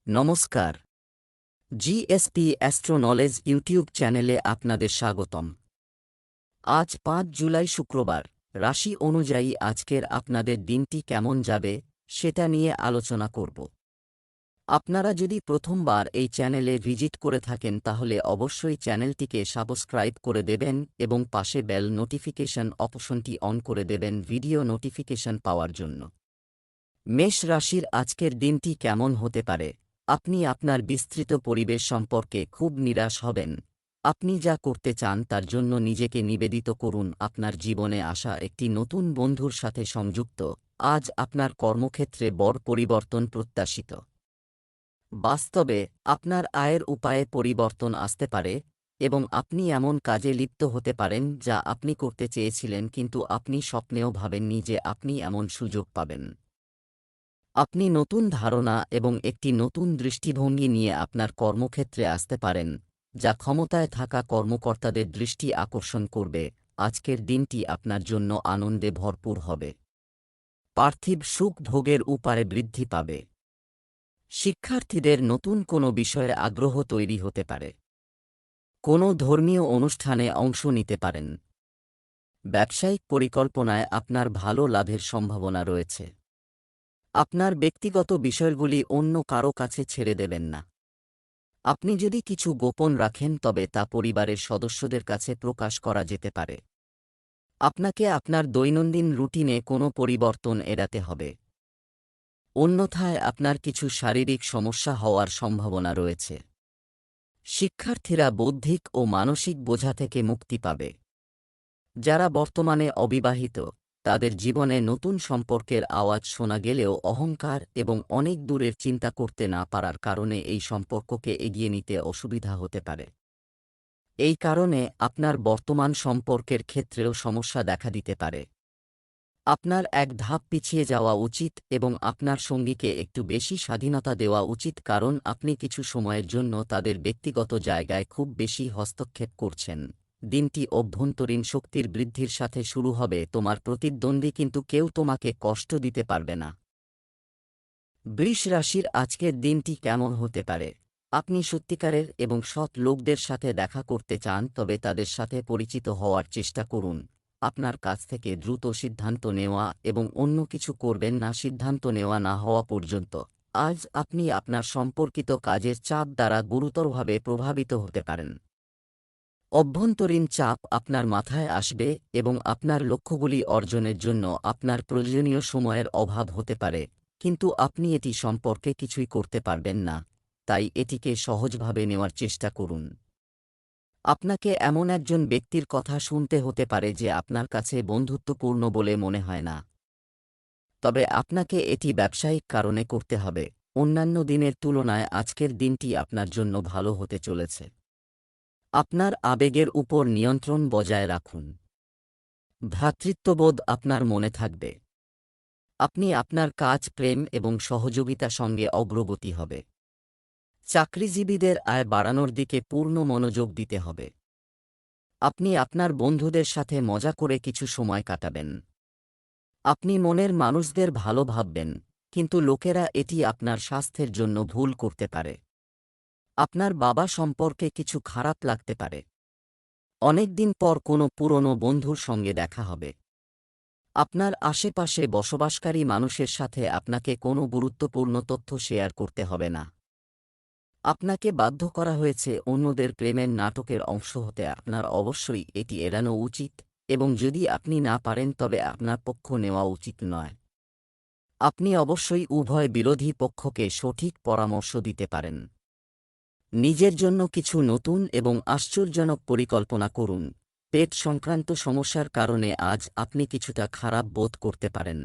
নমস্কার। GSP astro knowledge YouTube চ্যানেলে আপনাদের স্বাগতম। আজ ৫ জুলাই শুক্রবার। রাশি অনুযায়ী আজকের আপনাদের দিনটি কেমন যাবে সেটা নিয়ে আলোচনা করব। আপনারা যদি প্রথমবার এই চ্যানেলে ভিজিট করে থাকেন তাহলে অবশ্যই চ্যানেলটিকে সাবস্ক্রাইব করে দেবেন এবং পাশে বেল নোটিফিকেশন অপশনটি অন করে দেবেন ভিডিও নোটিফিকেশন পাওয়ার জন্য। মেষ রাশির আজকের দিনটি কেমন হতে পারে? আপনি আপনার বিস্তৃত পরিবেশ সম্পর্কে খুব নিরাশ হবেন। আপনি যা করতে চান তার জন্য নিজেকে নিবেদিত করুন। আপনার জীবনে আসা একটি নতুন বন্ধুর সাথে সংযুক্ত। আজ আপনার কর্মক্ষেত্রে বড় পরিবর্তন প্রত্যাশিত। বাস্তবে আপনার আয়ের উপায়ে পরিবর্তন আসতে পারে এবং আপনি এমন কাজে লিপ্ত হতে পারেন যা আপনি করতে চেয়েছিলেন কিন্তু আপনি স্বপ্নেও ভাবেননি যে আপনি এমন সুযোগ পাবেন। আপনি নতুন ধারণা এবং একটি নতুন দৃষ্টিভঙ্গি নিয়ে আপনার কর্মক্ষেত্রে আসতে পারেন, যা ক্ষমতায় থাকা কর্মকর্তাদের দৃষ্টি আকর্ষণ করবে। আজকের দিনটি আপনার জন্য আনন্দে ভরপুর হবে। পার্থিব সুখ ভোগের উপায়ে বৃদ্ধি পাবে। শিক্ষার্থীদের নতুন কোনো বিষয়ে আগ্রহ তৈরি হতে পারে। কোনো ধর্মীয় অনুষ্ঠানে অংশ নিতে পারেন। ব্যবসায়িক পরিকল্পনায় আপনার ভালো লাভের সম্ভাবনা রয়েছে। আপনার ব্যক্তিগত বিষয়গুলি অন্য কারো কাছে ছেড়ে দেবেন না। আপনি যদি কিছু গোপন রাখেন তবে তা পরিবারের সদস্যদের কাছে প্রকাশ করা যেতে পারে। আপনাকে আপনার দৈনন্দিন রুটিনে কোনো পরিবর্তন এড়াতে হবে। অন্যথায় আপনার কিছু শারীরিক সমস্যা হওয়ার সম্ভাবনা রয়েছে। শিক্ষার্থীরা বৌদ্ধিক ও মানসিক বোঝা থেকে মুক্তি পাবে। যারা বর্তমানে অবিবাহিত তাদের জীবনে নতুন সম্পর্কের আওয়াজ শোনা গেলেও অহংকার এবং অনেক দূরের চিন্তা করতে না পারার কারণে এই সম্পর্ককে এগিয়ে নিতে অসুবিধা হতে পারে। এই কারণে আপনার বর্তমান সম্পর্কের ক্ষেত্রেও সমস্যা দেখা দিতে পারে। আপনার এক ধাপ পিছিয়ে যাওয়া উচিত এবং আপনার সঙ্গীকে একটু বেশি স্বাধীনতা দেওয়া উচিত, কারণ আপনি কিছু সময়ের জন্য তাদের ব্যক্তিগত জায়গায় খুব বেশি হস্তক্ষেপ করছেন। দিনটি অভ্যন্তরীণ শক্তির বৃদ্ধির সাথে শুরু হবে। তোমার প্রতিদ্বন্দ্বী কিন্তু কেউ তোমাকে কষ্ট দিতে পারবে না। বৃষ রাশির আজকের দিনটি কেমন হতে পারে? আপনি সত্যিকারের এবং সৎ লোকদের সাথে দেখা করতে চান, তবে তাদের সাথে পরিচিত হওয়ার চেষ্টা করুন। আপনার কাছ থেকে দ্রুত সিদ্ধান্ত নেওয়া এবং অন্য কিছু করবেন না সিদ্ধান্ত নেওয়া না হওয়া পর্যন্ত। আজ আপনি আপনার সম্পর্কিত কাজের চাপ দ্বারা গুরুতরভাবে প্রভাবিত হতে পারেন। অভ্যন্তরীণ চাপ আপনার মাথায় আসবে এবং আপনার লক্ষ্যগুলি অর্জনের জন্য আপনার প্রয়োজনীয় সময়ের অভাব হতে পারে, কিন্তু আপনি এটি সম্পর্কে কিছুই করতে পারবেন না, তাই এটিকে সহজভাবে নেওয়ার চেষ্টা করুন। আপনাকে এমন একজন ব্যক্তির কথা শুনতে হতে পারে যে আপনার কাছে বন্ধুত্বপূর্ণ বলে মনে হয় না, তবে আপনাকে এটি ব্যবসায়িক কারণে করতে হবে। অন্যান্য দিনের তুলনায় আজকের দিনটি আপনার জন্য ভালো হতে চলেছে। আপনার আবেগের উপর নিয়ন্ত্রণ বজায় রাখুন। ভ্রাতৃত্ববোধ আপনার মনে থাকবে। আপনি আপনার কাজ, প্রেম এবং সহযোগিতা সঙ্গে অগ্রগতি হবে। চাকরিজীবীদের আয় বাড়ানোর দিকে পূর্ণ মনোযোগ দিতে হবে। আপনি আপনার বন্ধুদের সাথে মজা করে কিছু সময় কাটাবেন। আপনি মনের মানুষদের ভালো ভাববেন, কিন্তু লোকেরা এটি আপনার স্বাস্থ্যের জন্য ভুল করতে পারে। আপনার বাবা সম্পর্কে কিছু খারাপ লাগতে পারে। অনেকদিন পর কোনো পুরনো বন্ধুর সঙ্গে দেখা হবে। আপনার আশেপাশে বসবাসকারী মানুষের সাথে আপনাকে কোনো গুরুত্বপূর্ণ তথ্য শেয়ার করতে হবে না। আপনাকে বাধ্য করা হয়েছে অন্যদের প্রেমের নাটকের অংশ হতে। আপনার অবশ্যই এটি এড়ানো উচিত এবং যদি আপনি না পারেন তবে আপনার পক্ষ নেওয়া উচিত নয়। আপনি অবশ্যই উভয় বিরোধী পক্ষকে সঠিক পরামর্শ দিতে পারেন। নিজের জন্য কিছু নতুন এবং আশ্চর্যজনক পরিকল্পনা করুন। পেট সংক্রান্ত সমস্যার কারণে আজ আপনি কিছুটা খারাপ বোধ করতে পারেন।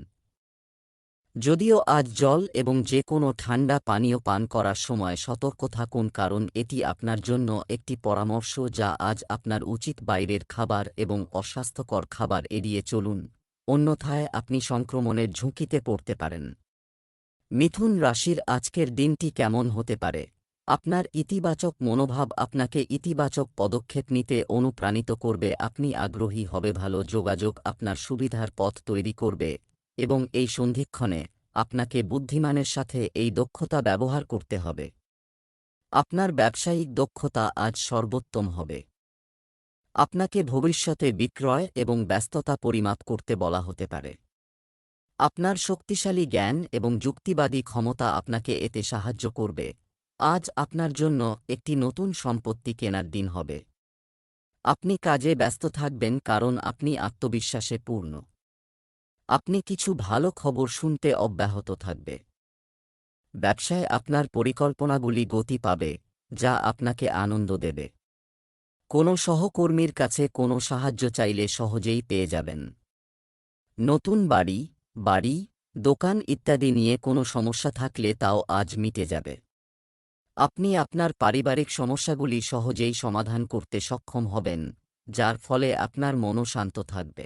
যদিও আজ জল এবং যে কোনো ঠান্ডা পানীয় পান করার সময় সতর্ক থাকুন, কারণ এটি আপনার জন্য একটি পরামর্শ যা আজ আপনার উচিত। বাইরের খাবার এবং অস্বাস্থ্যকর খাবার এড়িয়ে চলুন, অন্যথায় আপনি সংক্রমণের ঝুঁকিতে পড়তে পারেন। মিথুন রাশির আজকের দিনটি কেমন হতে পারে? আপনার ইতিবাচক মনোভাব আপনাকে ইতিবাচক পদক্ষেপ নিতে অনুপ্রাণিত করবে। আপনি আগ্রহী হবে, ভালো যোগাযোগ আপনার সুবিধার পথ তৈরি করবে এবং এই সন্ধিক্ষণে আপনাকে বুদ্ধিমানের সাথে এই দক্ষতা ব্যবহার করতে হবে। আপনার ব্যবসায়িক দক্ষতা আজ সর্বোত্তম হবে। আপনাকে ভবিষ্যতে বিক্রয় এবং ব্যস্ততা পরিমাপ করতে বলা হতে পারে। আপনার শক্তিশালী জ্ঞান এবং যুক্তিবাদী ক্ষমতা আপনাকে এতে সাহায্য করবে। আজ আপনার জন্য একটি নতুন সম্পত্তি কেনার দিন হবে। আপনি কাজে ব্যস্ত থাকবেন কারণ আপনি আত্মবিশ্বাসে পূর্ণ। আপনি কিছু ভালো খবর শুনতে অব্যাহত থাকবে। ব্যবসায় আপনার পরিকল্পনাগুলি গতি পাবে, যা আপনাকে আনন্দ দেবে। কোনো সহকর্মীর কাছে কোনো সাহায্য চাইলে সহজেই পেয়ে যাবেন। নতুন বাড়ি, দোকান ইত্যাদি নিয়ে কোনো সমস্যা থাকলে তাও আজ মিটে যাবে। আপনি আপনার পারিবারিক সমস্যাগুলি সহজেই সমাধান করতে সক্ষম হবেন, যার ফলে আপনার মনও শান্ত থাকবে।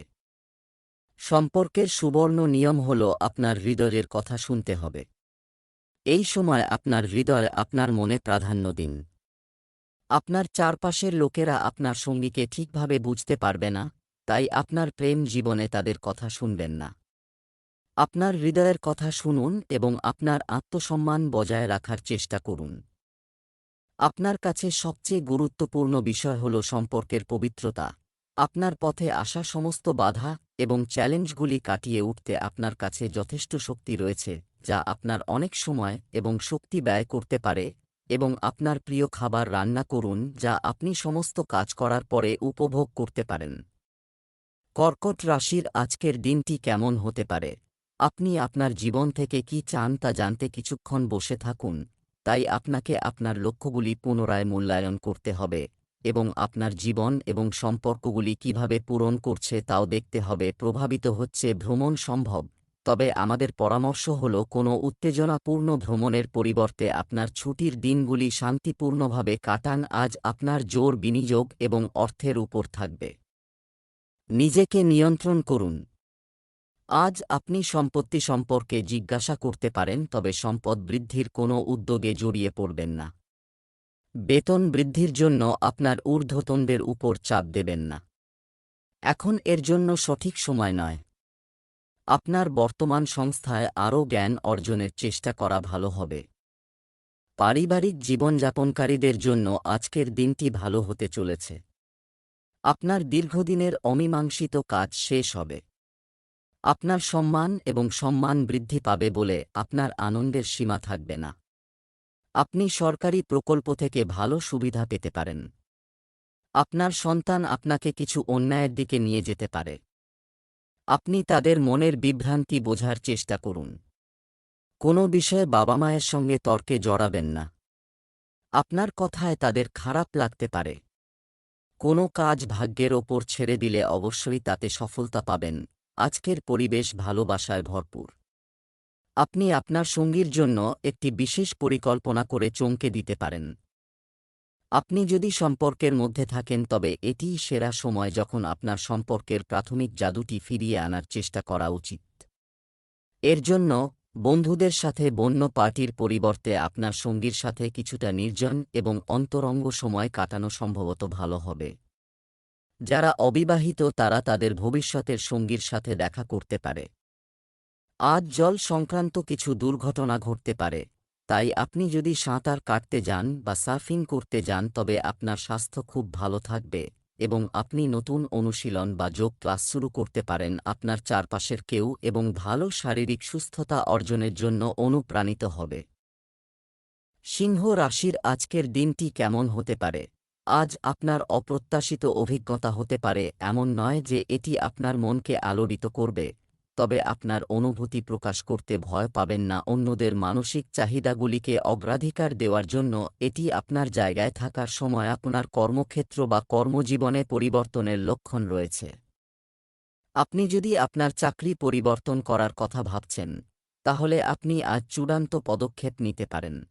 সম্পর্কের সুবর্ণ নিয়ম হল আপনার হৃদয়ের কথা শুনতে হবে। এই সময় আপনার হৃদয় আপনার মনে প্রাধান্য দিন। আপনার চারপাশের লোকেরা আপনার সঙ্গীকে ঠিকভাবে বুঝতে পারবে না, তাই আপনার প্রেম জীবনে তাদের কথা শুনবেন না। আপনার হৃদয়ের কথা শুনুন এবং আপনার আত্মসম্মান বজায় রাখার চেষ্টা করুন। আপনার কাছে সবচেয়ে গুরুত্বপূর্ণ বিষয় হল সম্পর্কের পবিত্রতা। আপনার পথে আসা সমস্ত বাধা এবং চ্যালেঞ্জগুলি কাটিয়ে উঠতে আপনার কাছে যথেষ্ট শক্তি রয়েছে, যা আপনার অনেক সময় এবং শক্তি ব্যয় করতে পারে। এবং আপনার প্রিয় খাবার রান্না করুন যা আপনি সমস্ত কাজ করার পরে উপভোগ করতে পারেন। কর্কট রাশির আজকের দিনটি কেমন হতে পারে? আপনি আপনার জীবন থেকে কি চান তা জানতে কিছুক্ষণ বসে থাকুন। তাই আপনাকে আপনার লক্ষ্যগুলি পুনরায় মূল্যায়ন করতে হবে এবং আপনার জীবন এবং সম্পর্কগুলি কিভাবে পূরণ করছে তাও দেখতে হবে। প্রভাবিত হচ্ছে ভ্রমণ সম্ভব, তবে আমাদের পরামর্শ হল কোনো উত্তেজনাপূর্ণ ভ্রমণের পরিবর্তে আপনার ছুটির দিনগুলি শান্তিপূর্ণভাবে কাটান। আজ আপনার জোর বিনিয়োগ এবং অর্থের উপর থাকবে। নিজেকে নিয়ন্ত্রণ করুন। আজ আপনি সম্পত্তি সম্পর্কে জিজ্ঞাসা করতে পারেন, তবে সম্পদ বৃদ্ধির কোনো উদ্যোগে জড়িয়ে পড়বেন না। বেতন বৃদ্ধির জন্য আপনার ঊর্ধ্বতনদের উপর চাপ দেবেন না। এখন এর জন্য সঠিক সময় নয়। আপনার বর্তমান সংস্থায় আরও জ্ঞান অর্জনের চেষ্টা করা ভালো হবে। পারিবারিক জীবনযাপনকারীদের জন্য আজকের দিনটি ভালো হতে চলেছে। আপনার দীর্ঘদিনের অমীমাংসিত কাজ শেষ হবে। আপনার সম্মান এবং সম্মান বৃদ্ধি পাবে বলে আপনার আনন্দের সীমা থাকবে না। আপনি সরকারি প্রকল্প থেকে ভালো সুবিধা পেতে পারেন। আপনার সন্তান আপনাকে কিছু অন্যায়ের দিকে নিয়ে যেতে পারে। আপনি তাদের মনের বিভ্রান্তি বোঝার চেষ্টা করুন। কোনো বিষয়ে বাবা মায়ের সঙ্গে তর্কে জড়াবেন না। আপনার কথায় তাদের খারাপ লাগতে পারে। কোনো কাজ ভাগ্যের ওপর ছেড়ে দিলে অবশ্যই তাতে সফলতা পাবেন। আজকের পরিবেশ ভালোবাসায় ভরপুর। আপনি আপনার সঙ্গীর জন্য একটি বিশেষ পরিকল্পনা করে চমকে দিতে পারেন। আপনি যদি সম্পর্কের মধ্যে থাকেন তবে এটিই সেরা সময় যখন আপনার সম্পর্কের প্রাথমিক জাদুটি ফিরিয়ে আনার চেষ্টা করা উচিত। এর জন্য বন্ধুদের সাথে বন্য পার্টির পরিবর্তে আপনার সঙ্গীর সাথে কিছুটা নির্জন এবং অন্তরঙ্গ সময় কাটানো সম্ভবত ভালো হবে। যারা অবিবাহিত তারা তাদের ভবিষ্যতের সঙ্গীর সাথে দেখা করতে পারে। আজ জল সংক্রান্ত কিছু দুর্ঘটনা ঘটতে পারে, তাই আপনি যদি সাঁতার কাটতে যান বা সার্ফিং করতে যান তবে আপনার স্বাস্থ্য খুব ভালো থাকবে এবং আপনি নতুন অনুশীলন বা যোগ ক্লাস শুরু করতে পারেন। আপনার চারপাশের কেউ এবং ভালো শারীরিক সুস্থতা অর্জনের জন্য অনুপ্রাণিত হবে। সিংহ রাশির আজকের দিনটি কেমন হতে পারে? আজ আপনার অপ্রত্যাশিত অভিজ্ঞতা হতে পারে, এমন নয় যে এটি আপনার মনকে আলোড়িত করবে, তবে আপনার অনুভূতি প্রকাশ করতে ভয় পাবেন না। অন্যদের মানসিক চাহিদাগুলিকে অগ্রাধিকার দেওয়ার জন্য এটি আপনার জায়গায় থাকার সময়। আপনার কর্মক্ষেত্র বা কর্মজীবনে পরিবর্তনের লক্ষণ রয়েছে। আপনি যদি আপনার চাকরি পরিবর্তন করার কথা ভাবছেন, তাহলে আপনি আজ চূড়ান্ত পদক্ষেপ নিতে পারেন।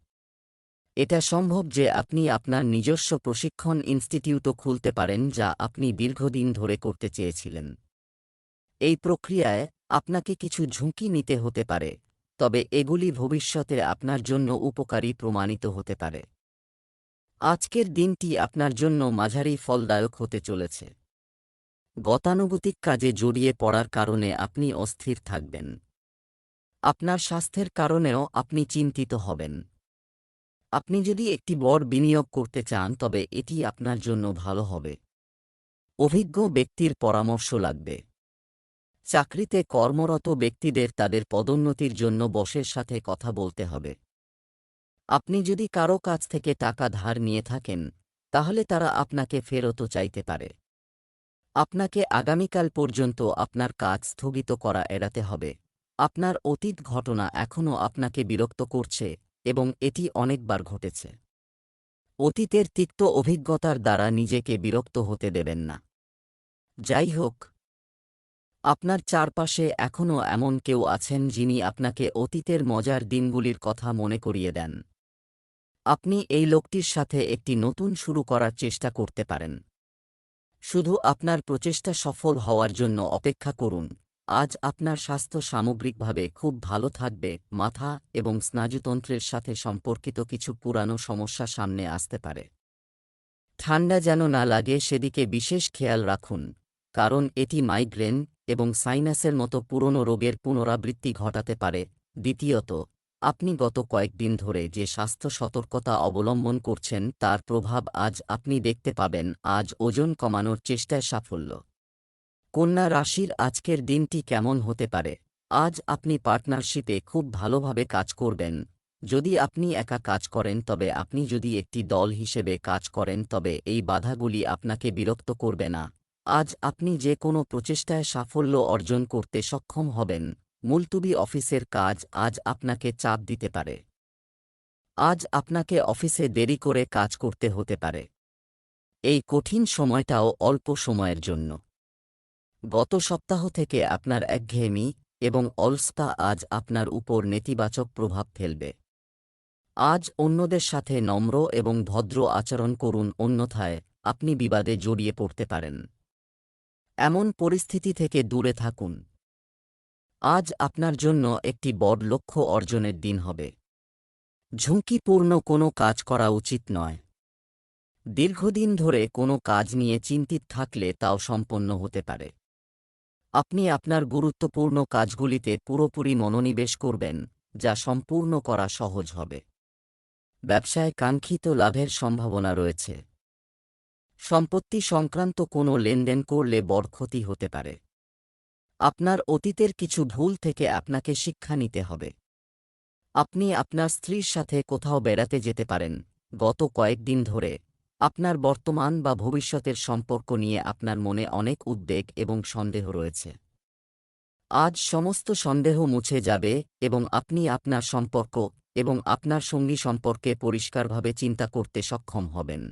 এটা সম্ভব যে আপনি আপনার নিজস্ব প্রশিক্ষণ ইনস্টিটিউটও খুলতে পারেন যা আপনি দীর্ঘদিন ধরে করতে চেয়েছিলেন। এই প্রক্রিয়ায় আপনাকে কিছু ঝুঁকি নিতে হতে পারে, তবে এগুলি ভবিষ্যতে আপনার জন্য উপকারী প্রমাণিত হতে পারে। আজকের দিনটি আপনার জন্য মাঝারি ফলদায়ক হতে চলেছে। গতানুগতিক কাজে জড়িয়ে পড়ার কারণে আপনি অস্থির থাকবেন। আপনার স্বাস্থ্যের কারণেও আপনি চিন্তিত হবেন। আপনি যদি একটি বড় বিনিয়োগ করতে চান তবে এটি আপনার জন্য ভালো হবে। অভিজ্ঞ ব্যক্তির পরামর্শ লাগবে। চাকরিতে কর্মরত ব্যক্তিদের তাদের পদোন্নতির জন্য বসের সাথে কথা বলতে হবে। আপনি যদি কারো কাছ থেকে টাকা ধার নিয়ে থাকেন, তাহলে তারা আপনাকে ফেরতও চাইতে পারে। আপনাকে আগামীকাল পর্যন্ত আপনার কাজ স্থগিত করা এড়াতে হবে। আপনার অতীত ঘটনা এখনও আপনাকে বিরক্ত করছে এবং এটি অনেকবার ঘটেছে। অতীতের তিক্ত অভিজ্ঞতার দ্বারা নিজেকে বিরক্ত হতে দেবেন না। যাই হোক, আপনার চারপাশে এখনও এমন কেউ আছেন যিনি আপনাকে অতীতের মজার দিনগুলির কথা মনে করিয়ে দেন। আপনি এই লোকটির সাথে একটি নতুন শুরু করার চেষ্টা করতে পারেন। শুধু আপনার প্রচেষ্টা সফল হওয়ার জন্য অপেক্ষা করুন। আজ আপনার স্বাস্থ্য সামগ্রিকভাবে খুব ভালো থাকবে। মাথা এবং স্নায়ুতন্ত্রের সাথে সম্পর্কিত কিছু পুরানো সমস্যা সামনে আসতে পারে। ঠান্ডা যেন না লাগে সেদিকে বিশেষ খেয়াল রাখুন, কারণ এটি মাইগ্রেন এবং সাইনাসের মতো পুরনো রোগের পুনরাবৃত্তি ঘটাতে পারে। দ্বিতীয়ত, আপনি গত কয়েকদিন ধরে যে স্বাস্থ্য সতর্কতা অবলম্বন করছেন তার প্রভাব আজ আপনি দেখতে পাবেন। আজ ওজন কমানোর চেষ্টায় সাফল্য। কন্যা রাশির আজকের দিনটি কেমন হতে পারে? আজ আপনি পার্টনারশিপে খুব ভালোভাবে কাজ করবেন। যদি আপনি একা কাজ করেন তবে আপনি যদি একটি দল হিসেবে কাজ করেন তবে এই বাধাগুলি আপনাকে বিরক্ত করবে না। আজ আপনি যে কোনো প্রচেষ্টায় সাফল্য অর্জন করতে সক্ষম হবেন। মুলতুবি অফিসের কাজ আজ আপনাকে চাপ দিতে পারে। আজ আপনাকে অফিসে দেরি করে কাজ করতে হতে পারে। এই কঠিন সময়টাও অল্প সময়ের জন্য। গত সপ্তাহ থেকে আপনার একঘেয়েমি এবং অলসতা আজ আপনার উপর নেতিবাচক প্রভাব ফেলবে। আজ অন্যদের সাথে নম্র এবং ভদ্র আচরণ করুন, অন্যথায় আপনি বিবাদে জড়িয়ে পড়তে পারেন। এমন পরিস্থিতি থেকে দূরে থাকুন। আজ আপনার জন্য একটি বড় লক্ষ্য অর্জনের দিন হবে। ঝুঁকিপূর্ণ কোনো কাজ করা উচিত নয়। দীর্ঘদিন ধরে কোনো কাজ নিয়ে চিন্তিত থাকলে তাও সম্পন্ন হতে পারে। আপনি আপনার গুরুত্বপূর্ণ কাজগুলিতে পুরোপুরি মনোনিবেশ করবেন, যা সম্পূর্ণ করা সহজ হবে। ব্যবসায় কাঙ্ক্ষিত লাভের সম্ভাবনা রয়েছে। সম্পত্তি সংক্রান্ত কোনো লেনদেন করলে বড় ক্ষতি হতে পারে। আপনার অতীতের কিছু ভুল থেকে আপনাকে শিক্ষা নিতে হবে। আপনি আপনার স্ত্রীর সাথে কোথাও বেড়াতে যেতে পারেন। গত কয়েকদিন ধরে আপনার বর্তমান বা ভবিষ্যতের সম্পর্ক নিয়ে আপনার মনে অনেক উদ্বেগ এবং সন্দেহ রয়েছে। আজ সমস্ত সন্দেহ মুছে যাবে এবং আপনি আপনার সম্পর্ক এবং আপনার সঙ্গী সম্পর্কে পরিষ্কারভাবে চিন্তা করতে সক্ষম হবেন।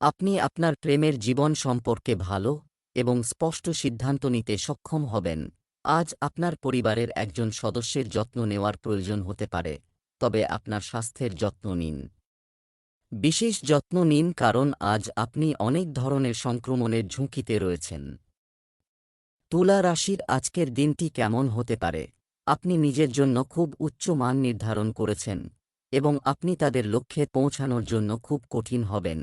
আপনি আপনার প্রেমের জীবন সম্পর্কে ভালো এবং স্পষ্ট সিদ্ধান্ত নিতে সক্ষম হবেন। আজ আপনার পরিবারের একজন সদস্যের যত্ন নেওয়ার প্রয়োজন হতে পারে, তবে আপনার স্বাস্থ্যের যত্ন নিন। বিশেষ যত্ন নিন কারণ আজ আপনি অনেক ধরনের সংক্রমণের ঝুঁকিতে রয়েছেন। তুলা রাশির আজকের দিনটি কেমন হতে পারে? আপনি নিজের জন্য খুব উচ্চ মান নির্ধারণ করেছেন এবং আপনি তাদের লক্ষ্যে পৌঁছানোর জন্য খুব কঠিন হবেন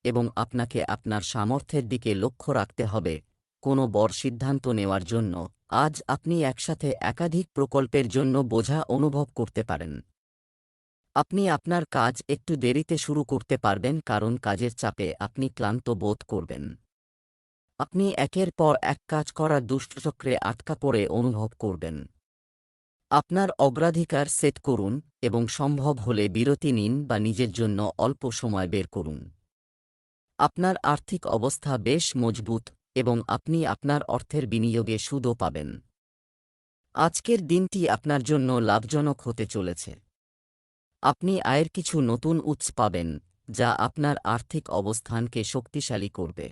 এবং আপনাকে আপনার সামর্থ্যের দিকে লক্ষ্য রাখতে হবে। কোনো বড় সিদ্ধান্ত নেওয়ার জন্য আজ আপনি একসাথে একাধিক প্রকল্পের জন্য বোঝা অনুভব করতে পারেন। আপনি আপনার কাজ একটু দেরিতে শুরু করতে পারবেন কারণ কাজের চাপে আপনি ক্লান্ত বোধ করবেন। আপনি একের পর এক কাজ করার দুষ্টচক্রে আটকা পড়ে অনুভব করবেন। আপনার অগ্রাধিকার সেট করুন এবং সম্ভব হলে বিরতি নিন বা নিজের জন্য অল্প সময় বের করুন। আপনার আর্থিক অবস্থা বেশ মজবুত এবং আপনি আপনার অর্থের বিনিয়োগে সুদও পাবেন। আজকের দিনটি আপনার জন্য লাভজনক হতে চলেছে। আপনি আয়ের কিছু নতুন উৎস পাবেন, যা আপনার আর্থিক অবস্থানকে শক্তিশালী করবে।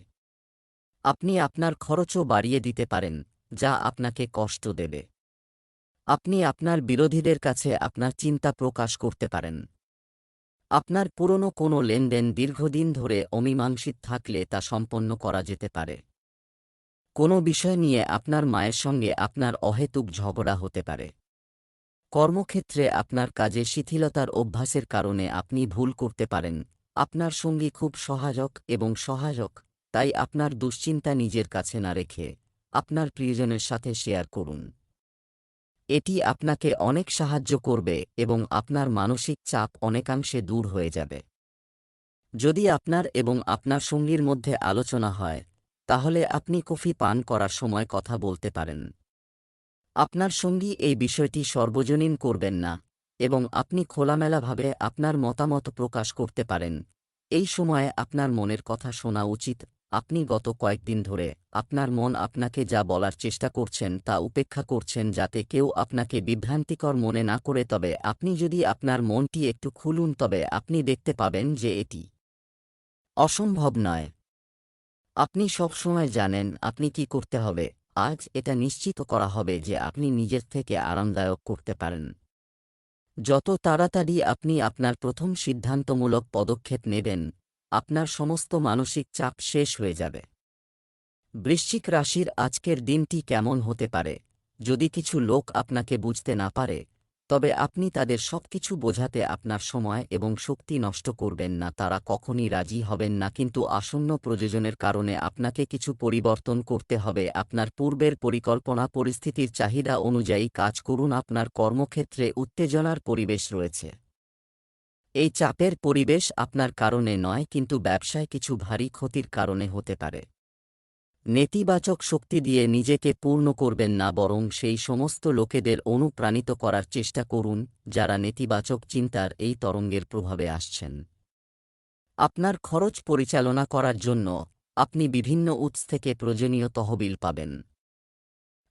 আপনি আপনার খরচও বাড়িয়ে দিতে পারেন, যা আপনাকে কষ্ট দেবে। আপনি আপনার বিরোধীদের কাছে আপনার চিন্তা প্রকাশ করতে পারেন। আপনার পুরনো কোনো লেনদেন দীর্ঘদিন ধরে অমীমাংসিত থাকলে তা সম্পন্ন করা যেতে পারে। কোনো বিষয় নিয়ে আপনার মায়ের সঙ্গে আপনার অহেতুক ঝগড়া হতে পারে। কর্মক্ষেত্রে আপনার কাজে শিথিলতার অভ্যাসের কারণে আপনি ভুল করতে পারেন। আপনার সঙ্গী খুব সহায়ক, তাই আপনার দুশ্চিন্তা নিজের কাছে না রেখে আপনার প্রিয়জনের সাথে শেয়ার করুন। এটি আপনাকে অনেক সাহায্য করবে এবং আপনার মানসিক চাপ অনেকাংশে দূর হয়ে যাবে। যদি আপনার এবং আপনার সঙ্গীর মধ্যে আলোচনা হয়, তাহলে আপনি কফি পান করার সময় কথা বলতে পারেন। আপনার সঙ্গী এই বিষয়টি সর্বজনীন করবেন না এবং আপনি খোলামেলাভাবে আপনার মতামত প্রকাশ করতে পারেন। এই সময়ে আপনার মনের কথা শোনা উচিত। আপনি গত কয়েকদিন ধরে আপনার মন আপনাকে যা বলার চেষ্টা করছেন তা উপেক্ষা করছেন যাতে কেউ আপনাকে বিভ্রান্তিকর মনে না করে, তবে আপনি যদি আপনার মনটি একটু খুলুন তবে আপনি দেখতে পাবেন যে এটি অসম্ভব নয়। আপনি সবসময় জানেন আপনি কি করতে হবে। আজ এটা নিশ্চিত করা হবে যে আপনি নিজের থেকে আরামদায়ক করতে পারেন। যত তাড়াতাড়ি আপনি আপনার প্রথম সিদ্ধান্তমূলক পদক্ষেপ নেবেন, আপনার সমস্ত মানসিক চাপ শেষ হয়ে যাবে। বৃশ্চিক রাশির আজকের দিনটি কেমন হতে পারে? যদি কিছু লোক আপনাকে বুঝতে না পারে, তবে আপনি তাদের সবকিছু বোঝাতে আপনার সময় এবং শক্তি নষ্ট করবেন না। তারা কখনই রাজি হবেন না, কিন্তু আসন্ন প্রয়োজনের কারণে আপনাকে কিছু পরিবর্তন করতে হবে। আপনার পূর্বের পরিকল্পনা পরিস্থিতির চাহিদা অনুযায়ী কাজ করুন। আপনার কর্মক্ষেত্রে উত্তেজনার পরিবেশ রয়েছে। এই চাপের পরিবেশ আপনার কারণে নয়, কিন্তু ব্যবসায় কিছু ভারী ক্ষতির কারণে হতে পারে। নেতিবাচক শক্তি দিয়ে নিজেকে পূর্ণ করবেন না, বরং সেই সমস্ত লোকেদের অনুপ্রাণিত করার চেষ্টা করুন যারা নেতিবাচক চিন্তার এই তরঙ্গের প্রভাবে আসছেন। আপনার খরচ পরিচালনা করার জন্য আপনি বিভিন্ন উৎস থেকে প্রয়োজনীয় তহবিল পাবেন।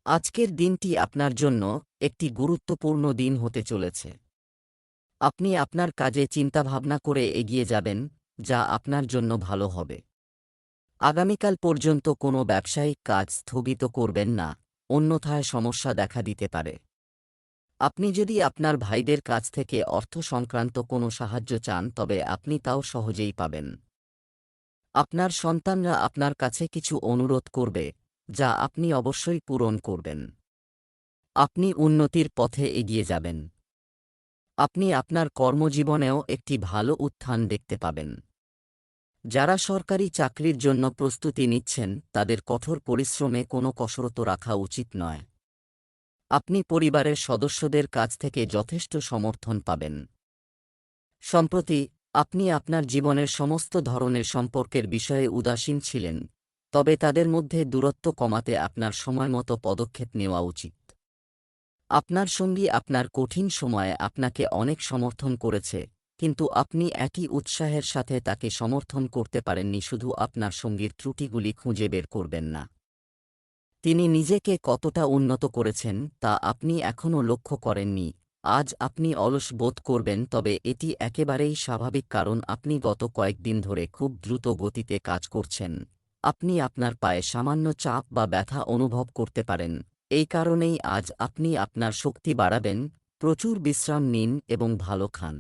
আজকের দিনটি আপনার জন্য একটি গুরুত্বপূর্ণ দিন হতে চলেছে। আপনি আপনার কাজে চিন্তাভাবনা করে এগিয়ে যাবেন, যা আপনার জন্য ভালো হবে। আগামীকাল পর্যন্ত কোনো ব্যবসায়িক কাজ স্থগিত করবেন না, অন্যথায় সমস্যা দেখা দিতে পারে। আপনি যদি আপনার ভাইদের কাছ থেকে অর্থ সংক্রান্ত কোনো সাহায্য চান তবে আপনি তাও সহজেই পাবেন। আপনার সন্তানরা আপনার কাছে কিছু অনুরোধ করবে, যা আপনি অবশ্যই পূরণ করবেন। আপনি উন্নতির পথে এগিয়ে যাবেন। আপনি আপনার কর্মজীবনেও একটি ভালো উত্থান দেখতে পাবেন। যারা সরকারি চাকরির জন্য প্রস্তুতি নিচ্ছেন তাদের কঠোর পরিশ্রমে কোনো কসরত রাখা উচিত নয়। আপনি পরিবারের সদস্যদের কাছ থেকে যথেষ্ট সমর্থন পাবেন। সম্প্রতি আপনি আপনার জীবনের সমস্ত ধরনের সম্পর্কের বিষয়ে উদাসীন ছিলেন, তবে তাদের মধ্যে দূরত্ব কমাতে আপনার সময়মতো পদক্ষেপ নেওয়া উচিত। আপনার সঙ্গী আপনার কঠিন সময়ে আপনাকে অনেক সমর্থন করেছে, কিন্তু আপনি একই উৎসাহের সাথে তাকে সমর্থন করতে পারেননি। শুধু আপনার সঙ্গীর ত্রুটিগুলি খুঁজে বের করবেন না। তিনি নিজেকে কতটা উন্নত করেছেন তা আপনি এখনও লক্ষ্য করেননি। আজ আপনি অলস বোধ করবেন, তবে এটি একেবারেই স্বাভাবিক, কারণ আপনি গত কয়েকদিন ধরে খুব দ্রুত গতিতে কাজ করছেন। আপনি আপনার পায়ে সামান্য চাপ বা ব্যথা অনুভব করতে পারেন। এই কারণেই আজ আপনি আপনার শক্তি বাড়াবেন। প্রচুর বিশ্রাম নিন এবং ভালো খান।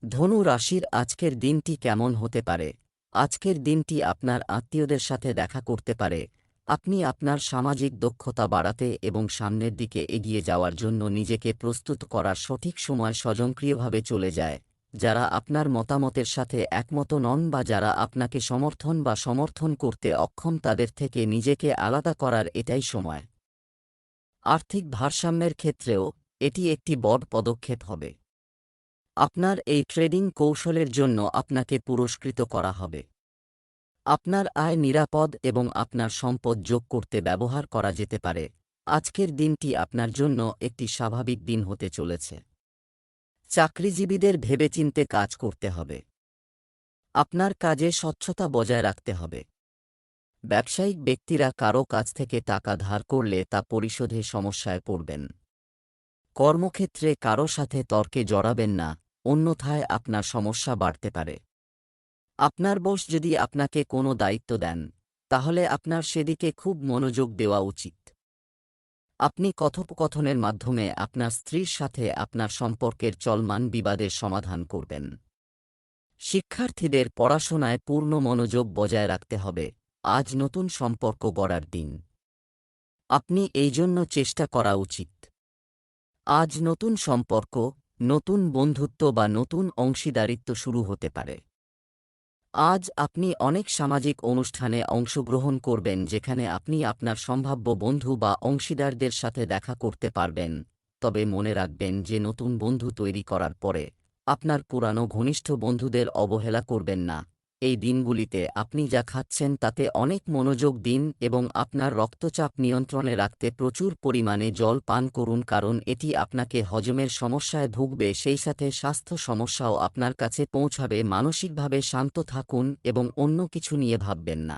ধনু রাশির আজকের দিনটি কেমন হতে পারে? আজকের দিনটি আপনার আত্মীয়দের সাথে দেখা করতে পারে। আপনি আপনার সামাজিক দক্ষতা বাড়াতে এবং সামনের দিকে এগিয়ে যাওয়ার জন্য নিজেকে প্রস্তুত করার সঠিক সময় স্বয়ংক্রিয়ভাবে চলে যায়। যারা আপনার মতামতের সাথে একমত নন বা যারা আপনাকে সমর্থন করতে অক্ষম তাদের থেকে নিজেকে আলাদা করার এটাই সময়। আর্থিক ভারসাম্যের ক্ষেত্রেও এটি একটি বড় পদক্ষেপ হবে। আপনার এই ট্রেডিং কৌশলের জন্য আপনাকে পুরস্কৃত করা হবে। আপনার আয় নিরাপদ এবং আপনার সম্পদ যোগ করতে ব্যবহার করা যেতে পারে। আজকের দিনটি আপনার জন্য একটি স্বাভাবিক দিন হতে চলেছে। চাকরিজীবীদের ভেবেচিন্তে কাজ করতে হবে। আপনার কাজে স্বচ্ছতা বজায় রাখতে হবে। ব্যবসায়িক ব্যক্তিরা কারও কাছ থেকে টাকা ধার করলে তা পরিশোধে সমস্যায় পড়বেন। কর্মক্ষেত্রে কারও সাথে তর্কে জড়াবেন না, অন্যথায় আপনার সমস্যা বাড়তে পারে। আপনার বস যদি আপনাকে কোনো দায়িত্ব দেন, তাহলে আপনার সেদিকে খুব মনোযোগ দেওয়া উচিত। আপনি কথোপকথনের মাধ্যমে আপনার স্ত্রীর সাথে আপনার সম্পর্কের চলমান বিবাদের সমাধান করবেন। শিক্ষার্থীদের পড়াশোনায় পূর্ণ মনোযোগ বজায় রাখতে হবে। আজ নতুন সম্পর্ক গড়ার দিন। আপনি এই জন্য চেষ্টা করা উচিত। আজ নতুন সম্পর্ক, নতুন বন্ধুত্ব বা নতুন অংশীদারিত্ব শুরু হতে পারে। আজ আপনি অনেক সামাজিক অনুষ্ঠানে অংশগ্রহণ করবেন যেখানে আপনি আপনার সম্ভাব্য বন্ধু বা অংশীদারদের সাথে দেখা করতে পারবেন, তবে মনে রাখবেন যে নতুন বন্ধু তৈরি করার পরে আপনার পুরানো ঘনিষ্ঠ বন্ধুদের অবহেলা করবেন না। এই দিনগুলিতে আপনি যা খাচ্ছেন তাতে অনেক মনোযোগ দিন এবং আপনার রক্তচাপ নিয়ন্ত্রণে রাখতে প্রচুর পরিমাণে জল পান করুন, কারণ এটি আপনাকে হজমের সমস্যায় ভুগবে, সেই সাথে স্বাস্থ্য সমস্যাও আপনার কাছে পৌঁছাবে। মানসিকভাবে শান্ত থাকুন এবং অন্য কিছু নিয়ে ভাববেন না।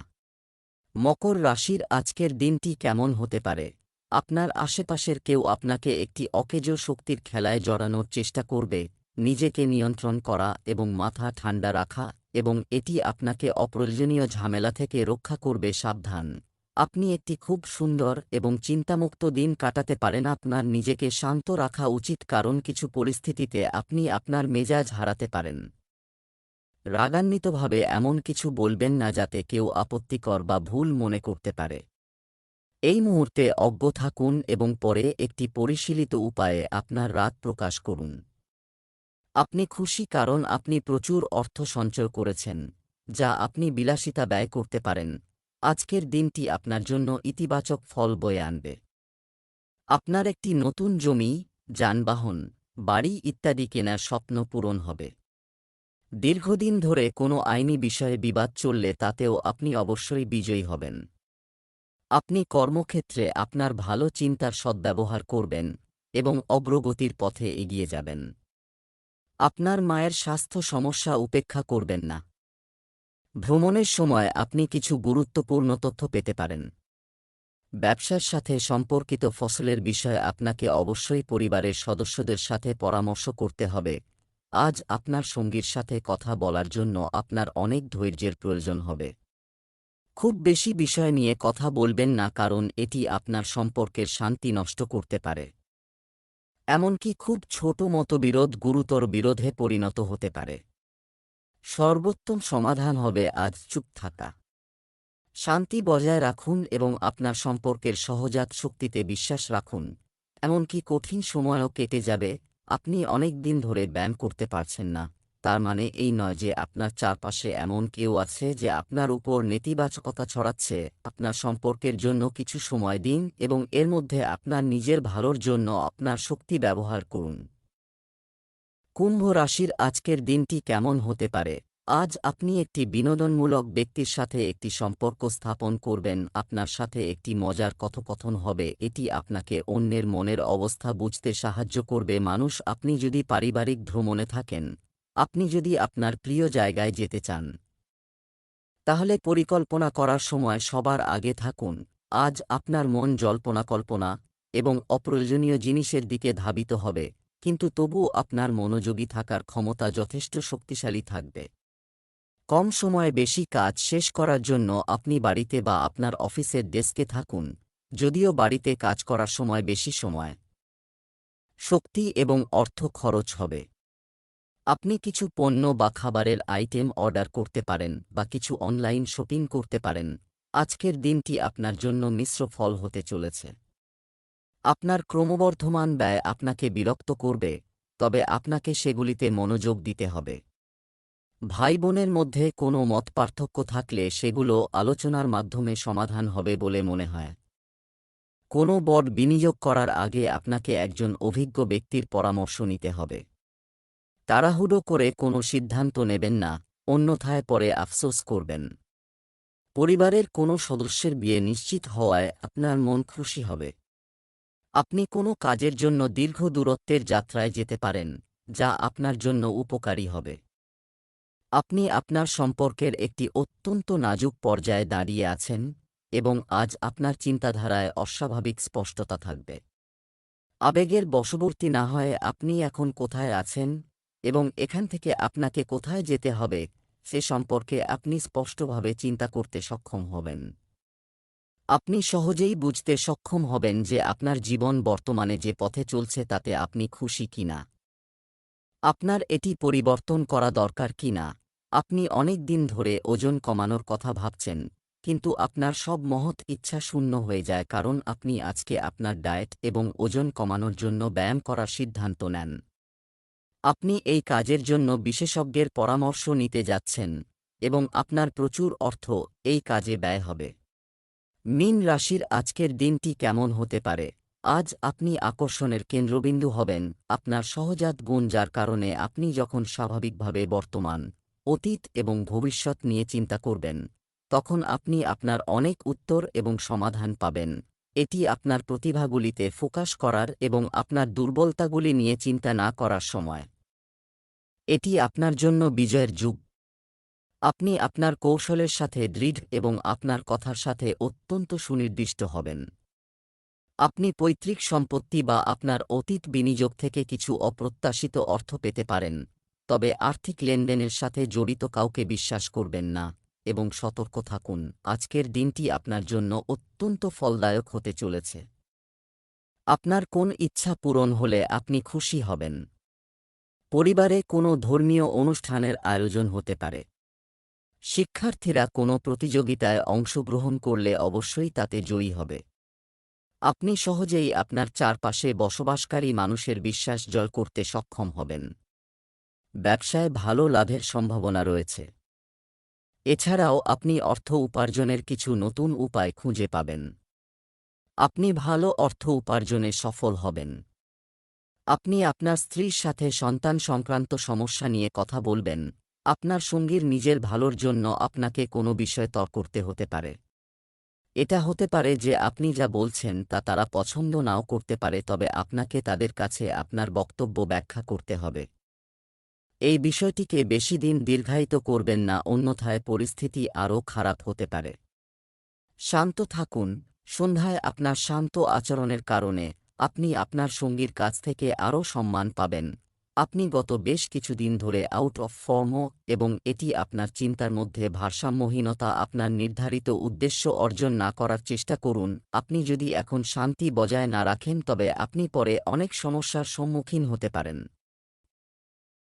মকর রাশির আজকের দিনটি কেমন হতে পারে? আপনার আশেপাশের কেউ আপনাকে একটি অকেজো শক্তির খেলায় জড়ানোর চেষ্টা করবে। নিজেকে নিয়ন্ত্রণ করা এবং মাথা ঠান্ডা রাখা, এবং এটি আপনাকে অপ্রয়োজনীয় ঝামেলা থেকে রক্ষা করবে। সাবধান, আপনি একটি খুব সুন্দর এবং চিন্তামুক্ত দিন কাটাতে পারেন। আপনার নিজেকে শান্ত রাখা উচিত, কারণ কিছু পরিস্থিতিতে আপনি আপনার মেজাজ হারাতে পারেন। রাগান্বিতভাবে এমন কিছু বলবেন না যাতে কেউ আপত্তিকর বা ভুল মনে করতে পারে। এই মুহূর্তে অজ্ঞ থাকুন এবং পরে একটি পরিশীলিত উপায়ে আপনার রাগ প্রকাশ করুন। আপনি খুশি কারণ আপনি প্রচুর অর্থ সঞ্চয় করেছেন, যা আপনি বিলাসিতা ব্যয় করতে পারেন। আজকের দিনটি আপনার জন্য ইতিবাচক ফল বয়ে আনবে। আপনার একটি নতুন জমি, যানবাহন, বাড়ি ইত্যাদি কেনার স্বপ্ন পূরণ হবে। দীর্ঘদিন ধরে কোনো আইনি বিষয়ে বিবাদ চললে তাতেও আপনি অবশ্যই বিজয়ী হবেন। আপনি কর্মক্ষেত্রে আপনার ভালো চিন্তার সদ্ব্যবহার করবেন এবং অগ্রগতির পথে এগিয়ে যাবেন। আপনার মায়ের স্বাস্থ্য সমস্যা উপেক্ষা করবেন না। ভ্রমণের সময় আপনি কিছু গুরুত্বপূর্ণ তথ্য পেতে পারেন। ব্যবসার সাথে সম্পর্কিত ফসলের বিষয়ে আপনাকে অবশ্যই পরিবারের সদস্যদের সাথে পরামর্শ করতে হবে। আজ আপনার সঙ্গীর সাথে কথা বলার জন্য আপনার অনেক ধৈর্যের প্রয়োজন হবে। খুব বেশি বিষয় নিয়ে কথা বলবেন না, কারণ এটি আপনার সম্পর্কের শান্তি নষ্ট করতে পারে। এমনকি খুব ছোট মতবিরোধ গুরুতর বিরোধে পরিণত হতে পারে। সর্বোত্তম সমাধান হবে আজ চুপ থাকা। শান্তি বজায় রাখুন এবং আপনার সম্পর্কের সহজাত শক্তিতে বিশ্বাস রাখুন। এমনকি কঠিন সময়ও কেটে যাবে। আপনি অনেক দিন ধরে ব্যায়াম করতে পারছেন না, তার মানে এই নয় যে আপনার চারপাশে এমন কেউ আছে যে আপনার উপর নেতিবাচকতা ছড়াচ্ছে। আপনার সম্পর্কের জন্য কিছু সময় দিন এবং এর মধ্যে আপনার নিজের ভালোর জন্য আপনার শক্তি ব্যবহার করুন। কুম্ভ রাশির আজকের দিনটি কেমন হতে পারে? আজ আপনি একটি বিনোদনমূলক ব্যক্তির সাথে একটি সম্পর্ক স্থাপন করবেন। আপনার সাথে একটি মজার কথোপকথন হবে, এটি আপনাকে অন্যের মনের অবস্থা বুঝতে সাহায্য করবে। মানুষ, আপনি যদি পারিবারিক ভ্রমণে থাকেন, আপনি যদি আপনার প্রিয় জায়গায় যেতে চান, তাহলে পরিকল্পনা করার সময় সবার আগে থাকুন। আজ আপনার মন জল্পনা কল্পনা এবং অপ্রয়োজনীয় জিনিসের দিকে ধাবিত হবে, কিন্তু তবুও আপনার মনোযোগী থাকার ক্ষমতা যথেষ্ট শক্তিশালী থাকবে। কম সময়ে বেশি কাজ শেষ করার জন্য আপনি বাড়িতে বা আপনার অফিসের ডেস্কে থাকুন, যদিও বাড়িতে কাজ করার সময় বেশি সময়, শক্তি এবং অর্থ খরচ হবে। আপনি কিছু পণ্য বা খাবারের আইটেম অর্ডার করতে পারেন বা কিছু অনলাইন শপিং করতে পারেন। আজকের দিনটি আপনার জন্য মিশ্র ফল হতে চলেছে। আপনার ক্রমবর্ধমান ব্যয় আপনাকে বিরক্ত করবে, তবে আপনাকে সেগুলিতে মনোযোগ দিতে হবে। ভাই বোনের মধ্যে কোনো মতপার্থক্য থাকলে সেগুলো আলোচনার মাধ্যমে সমাধান হবে বলে মনে হয়। কোনো বড় বিনিয়োগ করার আগে আপনাকে একজন অভিজ্ঞ ব্যক্তির পরামর্শ নিতে হবে। তাড়াহুড়ো করে কোনো সিদ্ধান্ত নেবেন না, অন্যথায় পরে আফসোস করবেন। পরিবারের কোনো সদস্যের বিয়ে নিশ্চিত হওয়ায় আপনার মন খুশি হবে। আপনি কোনো কাজের জন্য দীর্ঘ দূরত্বের যাত্রায় যেতে পারেন, যা আপনার জন্য উপকারী হবে। আপনি আপনার সম্পর্কের একটি অত্যন্ত নাজুক পর্যায়ে দাঁড়িয়ে আছেন এবং আজ আপনার চিন্তাধারায় অস্বাভাবিক স্পষ্টতা থাকবে। আবেগের বশবর্তী না হয়ে আপনি এখন কোথায় আছেন এবং এখান থেকে আপনাকে কোথায় যেতে হবে সে সম্পর্কে আপনি স্পষ্টভাবে চিন্তা করতে সক্ষম হবেন। আপনি সহজেই বুঝতে সক্ষম হবেন যে আপনার জীবন বর্তমানে যে পথে চলছে তাতে আপনি খুশি কিনা। আপনার এটি পরিবর্তন করা দরকার কিনা। আপনি অনেক দিন ধরে ওজন কমানোর কথা ভাবছেন, কিন্তু আপনার সব মহৎ ইচ্ছা শূন্য হয়ে যায় কারণ আপনি আজকে আপনার ডায়েট এবং ওজন কমানোর জন্য ব্যায়াম করার সিদ্ধান্ত নেন। আপনি এই কাজের জন্য বিশেষজ্ঞের পরামর্শ নিতে যাচ্ছেন এবং আপনার প্রচুর অর্থ এই কাজে ব্যয় হবে। মীন রাশির আজকের দিনটি কেমন হতে পারে? আজ আপনি আকর্ষণের কেন্দ্রবিন্দু হবেন, আপনার সহজাত গুণ যার কারণে আপনি যখন স্বাভাবিকভাবে বর্তমান, অতীত এবং ভবিষ্যৎ নিয়ে চিন্তা করবেন, তখন আপনি আপনার অনেক উত্তর এবং সমাধান পাবেন। এটি আপনার প্রতিভাগুলিতে ফোকাস করার এবং আপনার দুর্বলতাগুলি নিয়ে চিন্তা না করার সময়। এটি আপনার জন্য বিজয়ের যুগ। আপনি আপনার কৌশলের সাথে দৃঢ় এবং আপনার কথার সাথে অত্যন্ত সুনির্দিষ্ট হবেন। আপনি পৈতৃক সম্পত্তি বা আপনার অতীত বিনিয়োগ থেকে কিছু অপ্রত্যাশিত অর্থ পেতে পারেন, তবে আর্থিক লেনদেনের সাথে জড়িত কাউকে বিশ্বাস করবেন না এবং সতর্ক থাকুন। আজকের দিনটি আপনার জন্য অত্যন্ত ফলদায়ক হতে চলেছে। আপনার কোন ইচ্ছা পূরণ হলে আপনি খুশি হবেন? পরিবারে কোনো ধর্মীয় অনুষ্ঠানের আয়োজন হতে পারে। শিক্ষার্থীরা কোনো প্রতিযোগিতায় অংশগ্রহণ করলে অবশ্যই তাতে জয়ী হবে। আপনি সহজেই আপনার চারপাশে বসবাসকারী মানুষের বিশ্বাস জয় করতে সক্ষম হবেন। ব্যবসায় ভালো লাভের সম্ভাবনা রয়েছে। এছাড়াও আপনি অর্থ উপার্জনের কিছু নতুন উপায় খুঁজে পাবেন। আপনি ভালো অর্থ উপার্জনে সফল হবেন। আপনি আপনার স্ত্রীর সাথে সন্তান সংক্রান্ত সমস্যা নিয়ে কথা বলবেন। আপনার সঙ্গীর নিজের ভালোর জন্য আপনাকে কোনো বিষয়ে তর্ক করতে হতে পারে। এটা হতে পারে যে আপনি যা বলছেন তা তারা পছন্দ নাও করতে পারে, তবে আপনাকে তাদের কাছে আপনার বক্তব্য ব্যাখ্যা করতে হবে। এই বিষয়টিকে বেশি দিন দীর্ঘায়িত করবেন না, অন্যথায় পরিস্থিতি আরও খারাপ হতে পারে। শান্ত থাকুন। সন্ধ্যায় আপনার শান্ত আচরণের কারণে আপনি আপনার সঙ্গীর কাছ থেকে আরও সম্মান পাবেন। আপনি গত বেশ কিছুদিন ধরে আউট অফ ফর্ম এবং এটি আপনার চিন্তার মধ্যে ভারসাম্যহীনতা। আপনার নির্ধারিত উদ্দেশ্য অর্জন না করার চেষ্টা করুন। আপনি যদি এখন শান্তি বজায় না রাখেন তবে আপনি পরে অনেক সমস্যার সম্মুখীন হতে পারেন।